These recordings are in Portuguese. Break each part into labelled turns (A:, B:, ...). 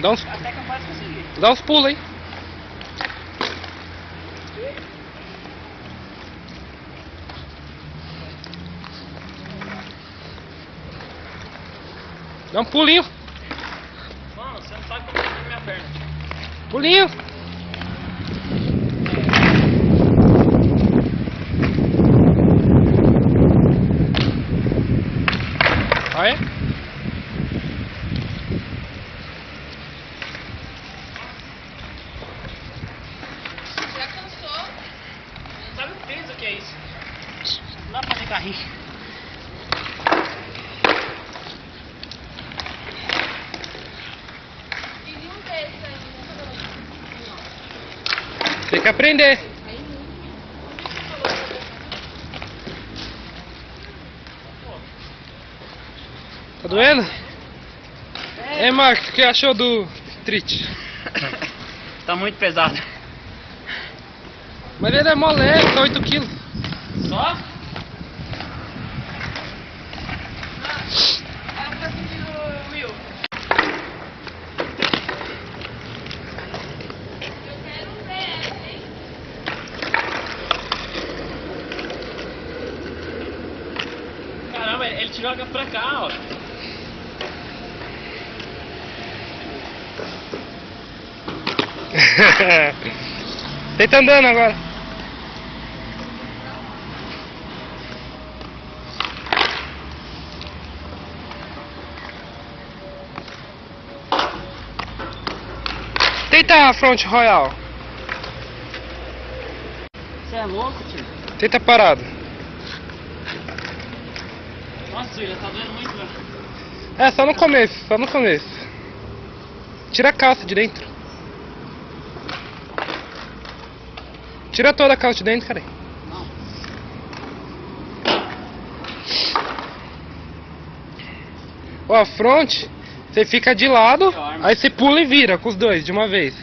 A: Dá uns,
B: Até capaz de conseguir.
A: dá uns pulos aí. Dá um pulinho.
B: Mano, você não sabe como eu seguro minha perna.
A: Pulinho. Olha.
C: Já cansou?
B: Não sabe o peso que é isso. Não dá pra fazer carrinho.
C: E nenhum desses aí, não.
A: Tem que aprender.
C: Aí
A: Tá doendo? É, Marcos, o que achou do street?
B: Tá muito pesado.
A: Mas ele é mó leve, tá 8 kg.
B: Só?
C: era pra sentir o Will. Eu quero ver essa, hein?
B: Caramba, ele te joga pra cá, ó.
A: Tenta andando agora. Tenta a front royal.
B: Você é louco, tio?
A: Tenta parado.
B: Nossa, já tá doendo muito, velho.
A: É, só no começo, só no começo. Tira a calça de dentro. Tira toda a calça de dentro, cara.
B: Não.
A: Ó, front, você fica de lado,
B: Pior,
A: aí você pula e vira com os dois de uma vez.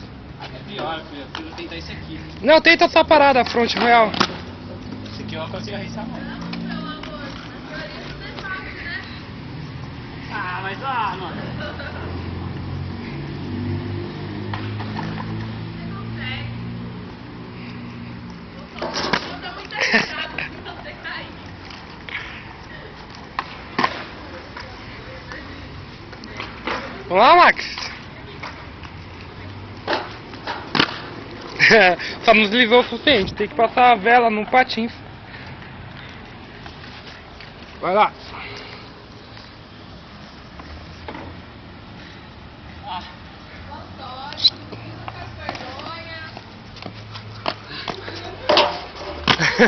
B: É pior, filho. Eu preciso tentar isso aqui.
A: Não, tenta só parada a front royal.
B: Isso aqui eu não consigo arriscar, não.
C: Pelo amor, na teoria tudo é fácil, né?
B: Ah, mas mano.
C: Você consegue. Eu tô muito arriscado pra você cair.
A: Vamos lá, Max. Só não deslizou o suficiente, tem que passar a vela no patins. Vai lá.
B: Ah,
C: Antônio, não faz vergonha.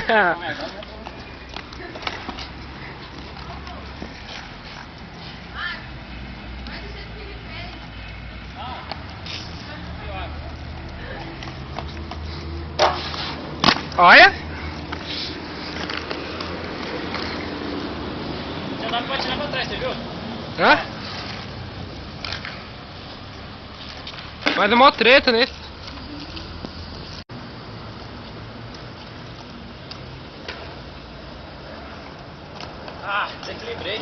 B: calma aí, agora.
C: Mas do jeito que ele fez.
B: Ah, pior.
A: Olha.
B: Já dá pra tirar pra trás, você viu?
A: Hã? Mas é mó treta nesse.
B: Ah, desequilibrei.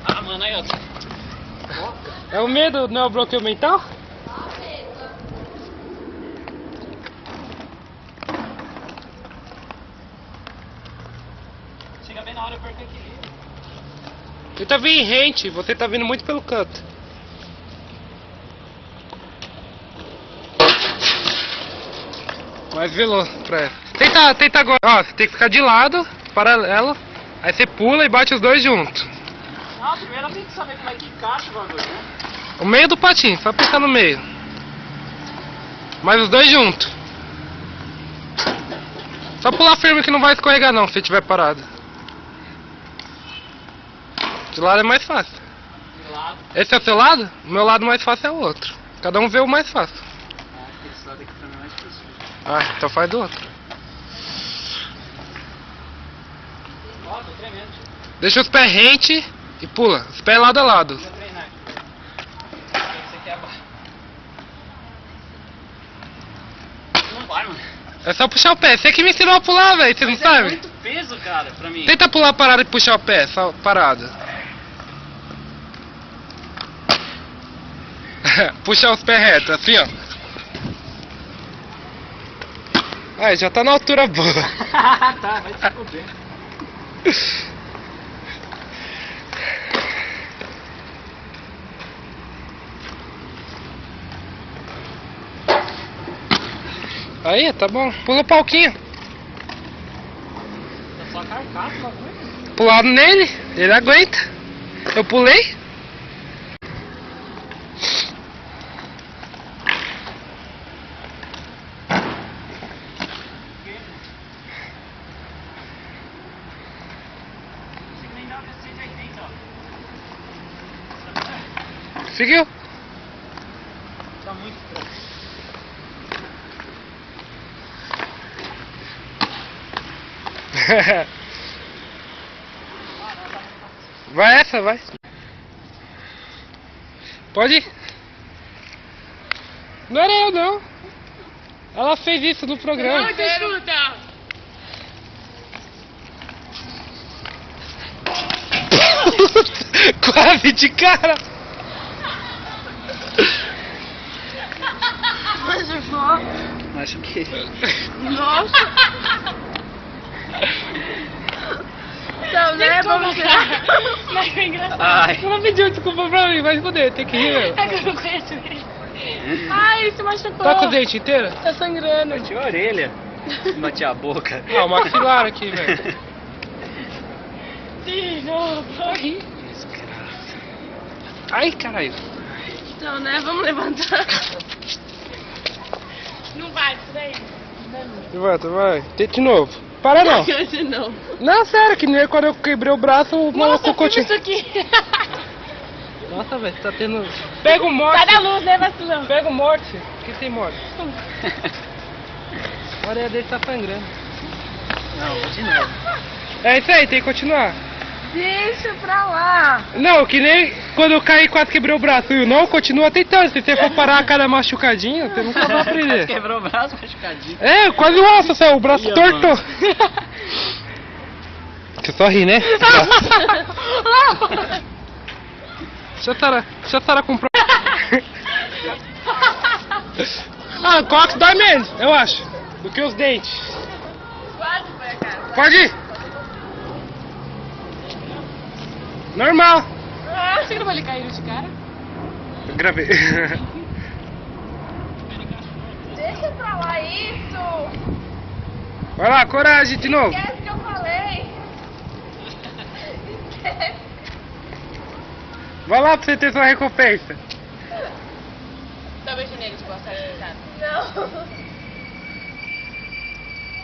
B: Ah, mano, aí, ó.
A: É o medo, não é o bloqueio mental?
B: Chega bem na hora eu perco o equilíbrio.
A: Tenta vir em rente, você tá vindo muito pelo canto. Mais veloz pra ela. Tenta agora. Ó, você tem que ficar de lado, paralelo. Aí você pula e bate os dois juntos.
B: Não, primeiro eu tenho que saber como é que encaixa o bagulho, né?
A: O meio do patins, só pisar no meio. Mais os dois juntos. Só pular firme que não vai escorregar não, se estiver parado. De lado é mais fácil.
B: De lado.
A: Esse é o seu lado? O meu lado mais fácil é o outro. Cada um vê o mais fácil.
B: Ah, esse lado aqui pra mim é mais difícil.
A: Ah, então faz do outro.
B: Ó, tô tremendo.
A: Deixa os pés rente e pula. Os pés lado a lado.
B: Vou treinar. Esse aqui é a barra. Não vai, mano.
A: É só puxar o pé. Você que me ensinou a pular, velho. Você não
B: Mas
A: sabe?
B: É muito peso, cara, pra mim.
A: Tenta pular parado e puxar o pé. Só parado. Puxar os pés retos, assim, ó. Aí, já tá na altura boa.
B: Tá, vai se fuder.
A: Aí, tá bom. Pula o palquinho.
B: Tá só carcaça, o bagulho.
A: Pulado nele, ele aguenta. Eu pulei.
B: Consigo nem dar o 180, ó.
A: Seguiu.
B: Tá muito fraco.
A: Vai essa, vai. Pode ir. Não era eu, não. Ela fez isso no programa.
C: Não, desfruta.
A: Quase de cara.
B: Acho que...
C: Nossa. Então, né? Vamos ver. Mas foi engraçado.
B: Ai.
A: Ela pediu desculpa pra mim, vai esconder, tem que rir, meu.
C: É que eu não conheço ele. Ai, ele se machucou.
A: Tá com o dente inteiro?
C: Tá sangrando.
B: Bati a orelha. Bati a boca.
A: Ah, o maxilar aqui, velho.
C: De novo.
B: Desgraça.
A: Ai, caralho.
C: Então, né? Vamos levantar. Não vai, isso daí.
A: Levanta, vai. Tenta de novo. Para não.
C: De novo.
A: Não, sério, que nem quando eu quebrei o braço, o maluco
C: Nossa,
A: continua.
C: isso aqui.
A: Nossa, velho, tá tendo... Pega o morte.
C: Sai da luz, né, vacilão?
A: Pega o morte. O que tem morte? A orelha dele tá sangrando.
B: Não, vou de novo.
A: É isso aí, tem que continuar.
C: Deixa pra lá.
A: Não, que nem quando eu caí quase quebrei o braço. E não, continua tentando. Se você for parar a cada machucadinho, você nunca vai aprender.
B: Quebrou o braço machucadinho.
A: É, quase o osso, o braço
B: Ih,
A: tortou. Você só ri, né? Deixa a Sara comprar. Ah, cox dói menos, eu acho, do que os dentes.
C: Quase foi a cara.
A: Pode ir. Normal.
C: Ah, você não vai ele cair de cara?
A: Eu gravei.
C: Deixa pra lá isso.
A: Vai lá, coragem de novo.
C: Esquece que eu falei.
A: Vai lá pra você ter sua recompensa.
C: Dá um beijo nele de gostar de pensar. Não.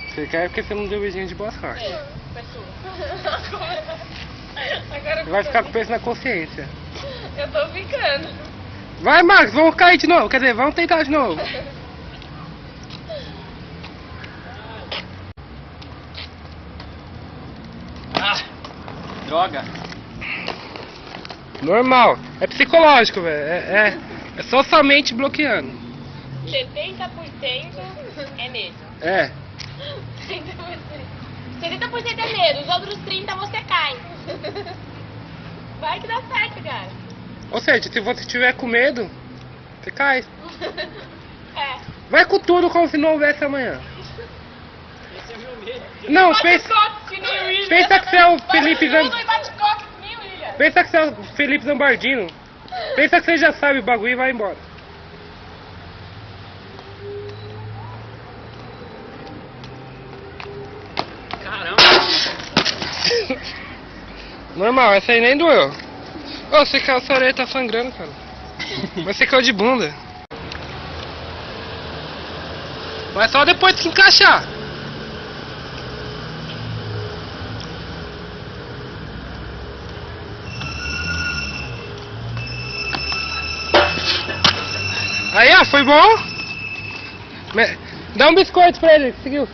A: Você quer porque você não deu beijinho de boa sorte.
C: Foi sua. Agora
A: Você vai ficar com peso na consciência.
C: eu tô ficando.
A: Vai, Marcos, vamos cair de novo. Quer dizer, vamos tentar de novo.
B: Ah, droga.
A: Normal. É psicológico, velho. É só sua mente bloqueando.
C: 70% é medo.
A: É.
C: 70% é medo, os outros 30% você cai. Vai que dá certo, cara.
A: Ou seja, se você tiver com medo, você cai.
C: É.
A: Vai com tudo como se não houvesse amanhã.
B: Esse é o meu medo.
A: Não,
C: Bate
A: pensa,
C: coque que nem o William.
A: pensa que você é o
C: Bate
A: Felipe
C: tudo
A: Zam...
C: e bate coque que nem o William.
A: Pensa que você é o Felipe Zambardino. Pensa que você já sabe o bagulho e vai embora.
B: Caramba.
A: Normal, essa aí nem doeu. Ô, você caiu, sua orelha tá sangrando, cara. Mas você caiu de bunda. Mas só depois que encaixar. Aí, ó, foi bom? Dá um biscoito pra ele, seguiu.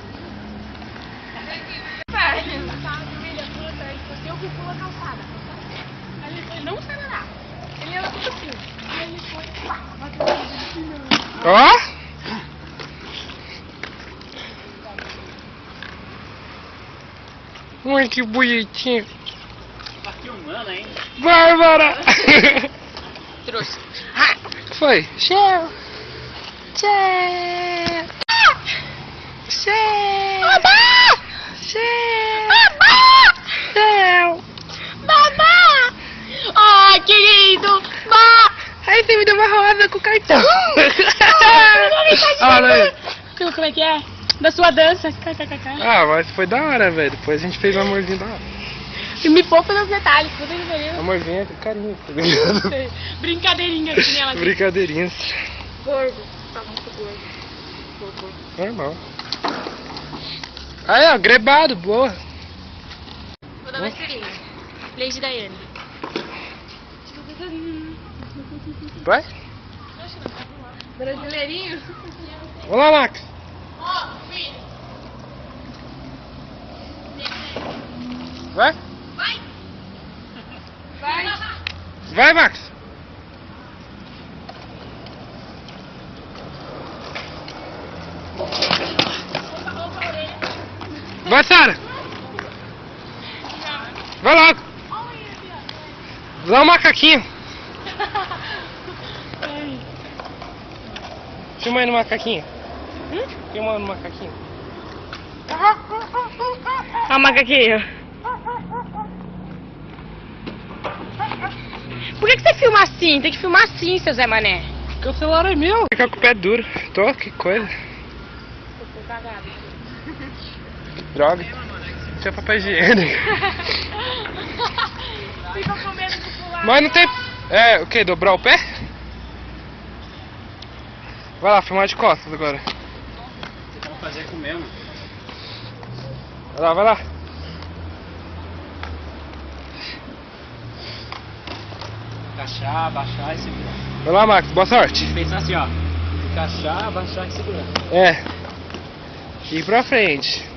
C: William, puta,
A: Ó! Ui, que bonitinho.
B: Tá filmando, hein?
A: Bárbara!
C: Trouxe.
A: Foi. Tchau. Tchau. Tchau.
C: Babá!
A: Tchau.
C: Babá! Ai, querido!
A: Aí você me deu uma rosa com cartão. Olha aí.
C: Como é que é? Da sua dança. KKK.
A: Ah, mas foi da hora, velho. Depois a gente fez um amorzinho da hora.
C: E me poupa nos detalhes, puta que pariu.
A: Amorzinho é carinho, tá ligado?
C: Brincadeirinha assim, ela disse.
A: Brincadeirinhas.
C: Gordo. Tá muito gordo.
A: Normal. Aí, ó, grebado, boa.
C: Vou dar uma estrelinha. Lady Diane.
A: Vai?
C: Brasileirinho?
A: Olá, Max.
C: Ó, filho.
A: Vai?
C: Vai. Vai.
A: Vai, Max. Vai, Sara. Vai logo. Dá um macaquinho. Filma aí no macaquinho. Filma no macaquinho.
C: Ó o macaquinho. Por que você filma assim? Tem que filmar assim, seu Zé Mané.
A: Porque o celular é meu. Fica com o pé duro. Tô, que coisa.
C: Tô cagado.
A: Droga. Isso é papel higiênico.
C: Fica com medo de pular.
A: Mas não tem... É, o que? Dobrar o pé? Vai lá, filmar de costas agora.
B: Vou fazer com o mesmo.
A: Vai lá, vai lá.
B: Encaixar, abaixar e segurar.
A: Vai lá, Max. Boa sorte.
B: Pensar assim, ó. Encaixar, abaixar e segurar.
A: É. E pra frente.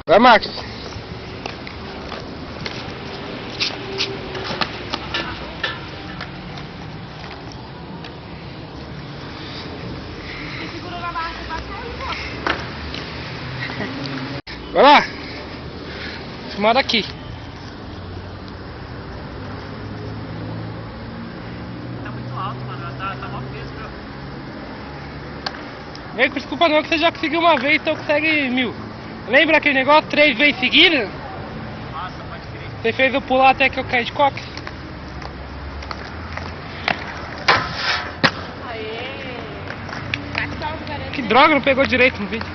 A: Vai, Max. Vai lá. Filmar daqui.
B: Tá muito alto, mano. Tá mó peso, viu?
A: Vem com desculpa não que você já conseguiu uma vez, então consegue 1000. Lembra aquele negócio 3 vezes seguidas?
B: Nossa, pode crer.
A: Você fez eu pular até que eu caí de cox?
C: Aê. Bate palma, garanto.
A: Que droga, não pegou direito no vídeo.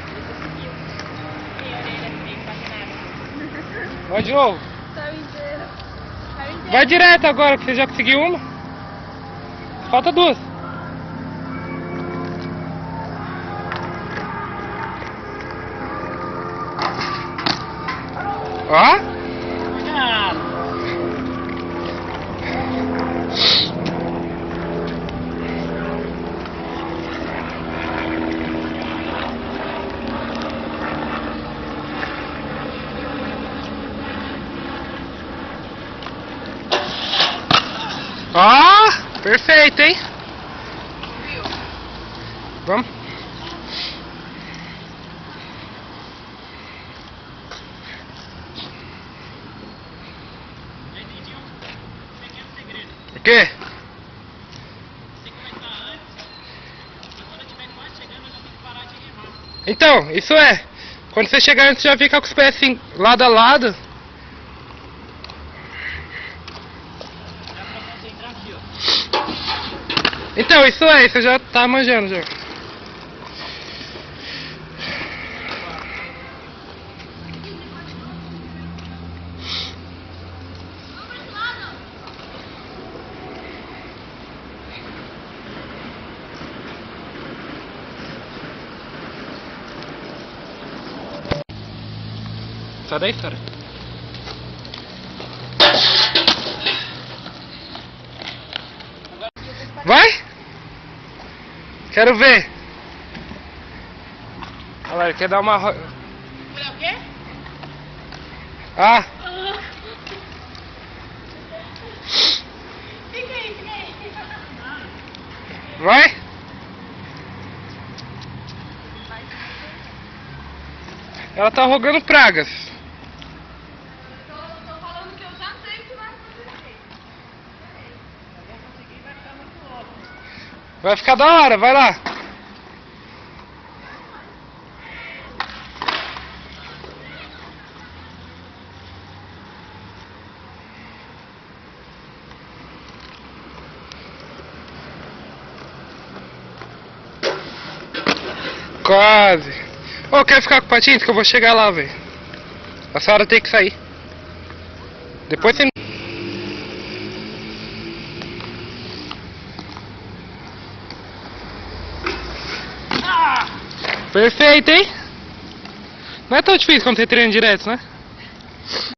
C: Tem orelha no meio, quase nada.
A: Vai de novo.
C: Tá inteiro. Tá inteiro.
A: Vai direto agora que você já conseguiu uma. Falta duas. Ó.
B: Cuidado.
A: Ó, perfeito, hein? Vamos.
B: Já entendi um pequeno segredo.
A: O quê?
B: Tem que começar antes. Mas quando eu estiver quase chegando, eu já tenho que parar de remar.
A: Então, isso é. Quando você chegar antes, já fica com os pés assim, lado a lado.
B: Dá pra concentrar aqui, ó.
A: Então, isso é, você já tá manjando já. Sai daí, Sara. Vai? Quero ver. Olha lá, ele quer dar uma...
C: Mulher o quê?
A: Ah,
C: Fica aí, fica aí.
A: Vai? Ela tá rogando pragas.
C: Tô falando que eu já sei o que vai acontecer.
A: Vai ficar da hora, vai lá. Quase. Ô, quer ficar com o patins que eu vou chegar lá, velho. A senhora tem que sair. Depois você... Perfeito, hein? Não é tão difícil quando você treina direto, né?